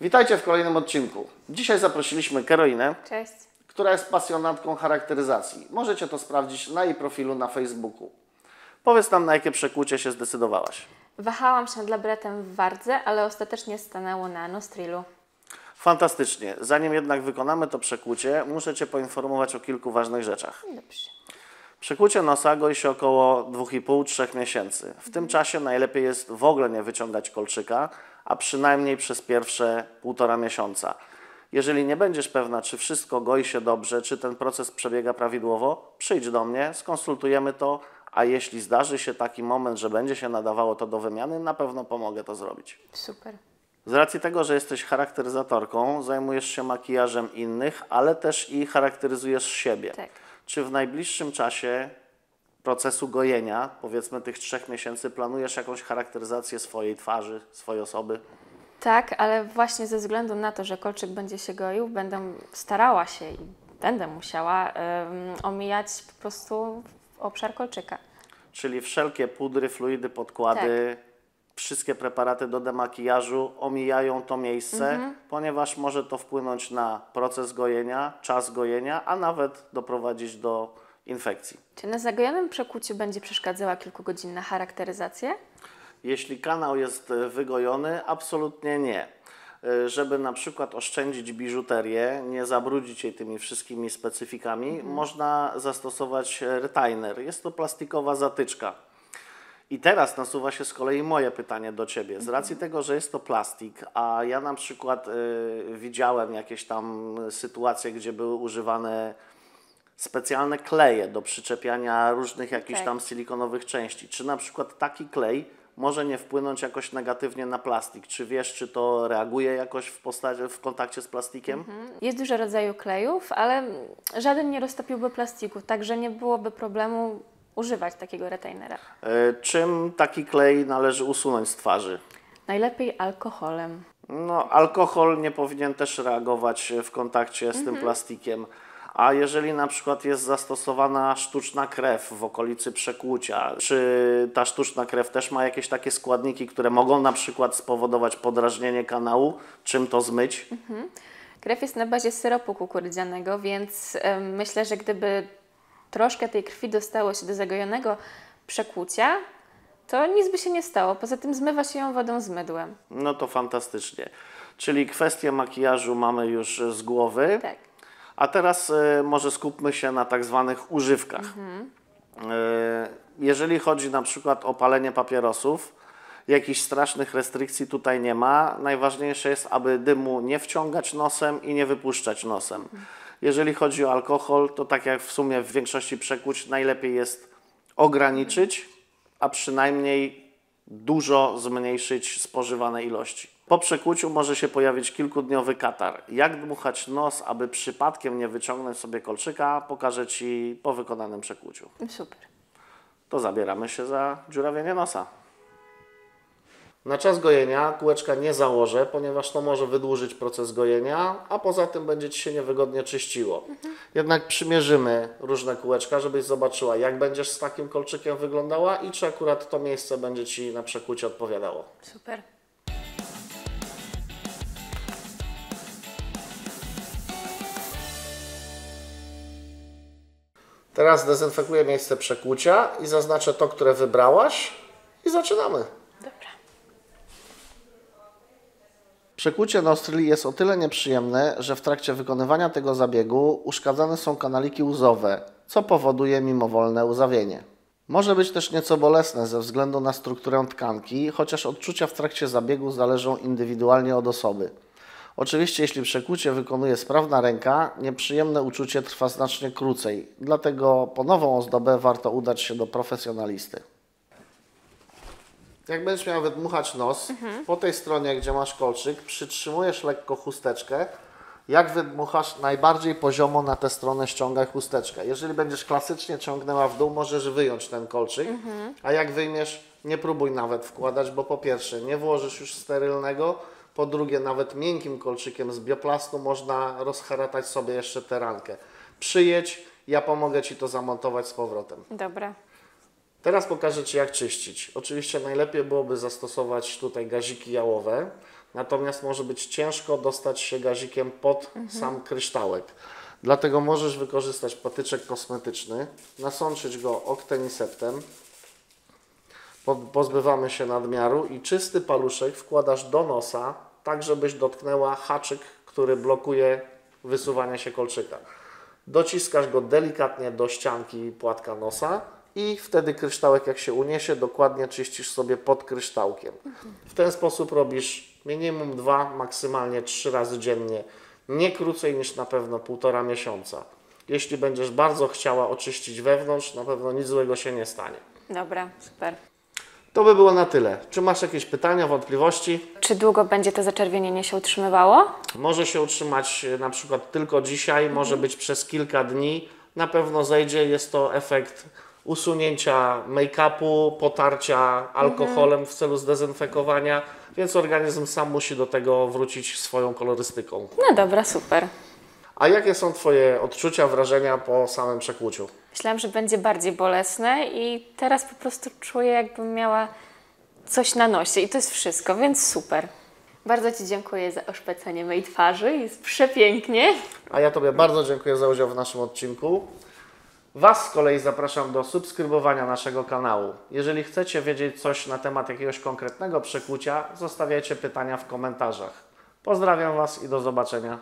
Witajcie w kolejnym odcinku. Dzisiaj zaprosiliśmy Karolinę, Cześć. która jest pasjonatką charakteryzacji. Możecie to sprawdzić na jej profilu na Facebooku. Powiedz nam, na jakie przekłucie się zdecydowałaś. Wahałam się nad labretem w Wardze, ale ostatecznie stanęło na Nostrilu. Fantastycznie. Zanim jednak wykonamy to przekłucie, muszę Cię poinformować o kilku ważnych rzeczach. Dobrze. Przekłucie nosa goi się około 2,5-3 miesięcy. W tym czasie najlepiej jest w ogóle nie wyciągać kolczyka, a przynajmniej przez pierwsze 1,5 miesiąca. Jeżeli nie będziesz pewna, czy wszystko goi się dobrze, czy ten proces przebiega prawidłowo, przyjdź do mnie, skonsultujemy to, a jeśli zdarzy się taki moment, że będzie się nadawało to do wymiany, na pewno pomogę to zrobić. Super. Z racji tego, że jesteś charakteryzatorką, zajmujesz się makijażem innych, ale też i charakteryzujesz siebie. Tak. Czy w najbliższym czasie procesu gojenia, powiedzmy tych 3 miesięcy, planujesz jakąś charakteryzację swojej twarzy, swojej osoby? Tak, ale właśnie ze względu na to, że kolczyk będzie się goił, będę starała się i będę musiała omijać po prostu obszar kolczyka. Czyli wszelkie pudry, fluidy, podkłady, wszystkie preparaty do demakijażu omijają to miejsce, ponieważ może to wpłynąć na proces gojenia, czas gojenia, a nawet doprowadzić do infekcji. Czy na zagojonym przekłuciu będzie przeszkadzała kilkugodzinna charakteryzacja? Jeśli kanał jest wygojony, absolutnie nie. Żeby na przykład oszczędzić biżuterię, nie zabrudzić jej tymi wszystkimi specyfikami, można zastosować retainer. Jest to plastikowa zatyczka. I teraz nasuwa się z kolei moje pytanie do Ciebie. Z racji tego, że jest to plastik, a ja na przykład widziałem jakieś tam sytuacje, gdzie były używane specjalne kleje do przyczepiania różnych jakichś tam silikonowych części. Czy na przykład taki klej może nie wpłynąć jakoś negatywnie na plastik? Czy wiesz, czy to reaguje jakoś w kontakcie z plastikiem? Jest dużo rodzaju klejów, ale żaden nie roztopiłby plastiku, także nie byłoby problemu używać takiego retainera. Czym taki klej należy usunąć z twarzy? Najlepiej alkoholem. No, alkohol nie powinien też reagować w kontakcie z tym plastikiem. A jeżeli na przykład jest zastosowana sztuczna krew w okolicy przekłucia, czy ta sztuczna krew też ma jakieś takie składniki, które mogą na przykład spowodować podrażnienie kanału? Czym to zmyć? Krew jest na bazie syropu kukurydzianego, więc myślę, że gdyby troszkę tej krwi dostało się do zagojonego przekłucia, to nic by się nie stało. Poza tym zmywa się ją wodą z mydłem. No to fantastycznie. Czyli kwestię makijażu mamy już z głowy. Tak. A teraz może skupmy się na tak zwanych używkach. Jeżeli chodzi na przykład o palenie papierosów, jakichś strasznych restrykcji tutaj nie ma. Najważniejsze jest, aby dymu nie wciągać nosem i nie wypuszczać nosem. Jeżeli chodzi o alkohol, to tak jak w sumie w większości przekłuć, najlepiej jest ograniczyć, a przynajmniej dużo zmniejszyć spożywane ilości. Po przekłuciu może się pojawić kilkudniowy katar. Jak dmuchać nos, aby przypadkiem nie wyciągnąć sobie kolczyka, pokażę Ci po wykonanym przekłuciu. Super. To zabieramy się za dziurawienie nosa. Na czas gojenia kółeczka nie założę, ponieważ to może wydłużyć proces gojenia, a poza tym będzie Ci się niewygodnie czyściło. Jednak przymierzymy różne kółeczka, żebyś zobaczyła, jak będziesz z takim kolczykiem wyglądała i czy akurat to miejsce będzie Ci na przekłucie odpowiadało. Super. Teraz dezynfekuję miejsce przekłucia i zaznaczę to, które wybrałaś i zaczynamy. Dobra. Przekłucie nostryli jest o tyle nieprzyjemne, że w trakcie wykonywania tego zabiegu uszkadzane są kanaliki łzowe, co powoduje mimowolne łzawienie. Może być też nieco bolesne ze względu na strukturę tkanki, chociaż odczucia w trakcie zabiegu zależą indywidualnie od osoby. Oczywiście, jeśli przekłucie wykonuje sprawna ręka, nieprzyjemne uczucie trwa znacznie krócej, dlatego po nową ozdobę warto udać się do profesjonalisty. Jak będziesz miał wydmuchać nos, po tej stronie, gdzie masz kolczyk, przytrzymujesz lekko chusteczkę. Jak wydmuchasz, najbardziej poziomo na tę stronę ściągaj chusteczkę. Jeżeli będziesz klasycznie ciągnęła w dół, możesz wyjąć ten kolczyk, a jak wyjmiesz, nie próbuj nawet wkładać, bo po pierwsze nie włożysz już sterylnego, po drugie nawet miękkim kolczykiem z bioplastu można rozharatać sobie jeszcze tę rankę. Przyjedź, ja pomogę Ci to zamontować z powrotem. Dobra. Teraz pokażę Ci, jak czyścić. Oczywiście najlepiej byłoby zastosować tutaj gaziki jałowe, natomiast może być ciężko dostać się gazikiem pod sam kryształek. Dlatego możesz wykorzystać patyczek kosmetyczny, nasączyć go okteniseptem, pozbywamy się nadmiaru i czysty paluszek wkładasz do nosa, tak żebyś dotknęła haczyk, który blokuje wysuwanie się kolczyka. Dociskasz go delikatnie do ścianki płatka nosa i wtedy kryształek, jak się uniesie, dokładnie czyścisz sobie pod kryształkiem. W ten sposób robisz minimum 2, maksymalnie 3 razy dziennie, nie krócej niż na pewno 1,5 miesiąca. Jeśli będziesz bardzo chciała oczyścić wewnątrz, na pewno nic złego się nie stanie. Dobra, super. To by było na tyle. Czy masz jakieś pytania, wątpliwości? Czy długo będzie to zaczerwienienie się utrzymywało? Może się utrzymać na przykład tylko dzisiaj, może być przez kilka dni. Na pewno zejdzie. Jest to efekt usunięcia make-upu, potarcia alkoholem w celu zdezynfekowania, więc organizm sam musi do tego wrócić swoją kolorystyką. No dobra, super. A jakie są Twoje odczucia, wrażenia po samym przekłuciu? Myślałam, że będzie bardziej bolesne i teraz po prostu czuję, jakbym miała coś na nosie i to jest wszystko, więc super. Bardzo Ci dziękuję za oszpecenie mojej twarzy, jest przepięknie. A ja Tobie bardzo dziękuję za udział w naszym odcinku. Was z kolei zapraszam do subskrybowania naszego kanału. Jeżeli chcecie wiedzieć coś na temat jakiegoś konkretnego przekłucia, zostawiajcie pytania w komentarzach. Pozdrawiam Was i do zobaczenia.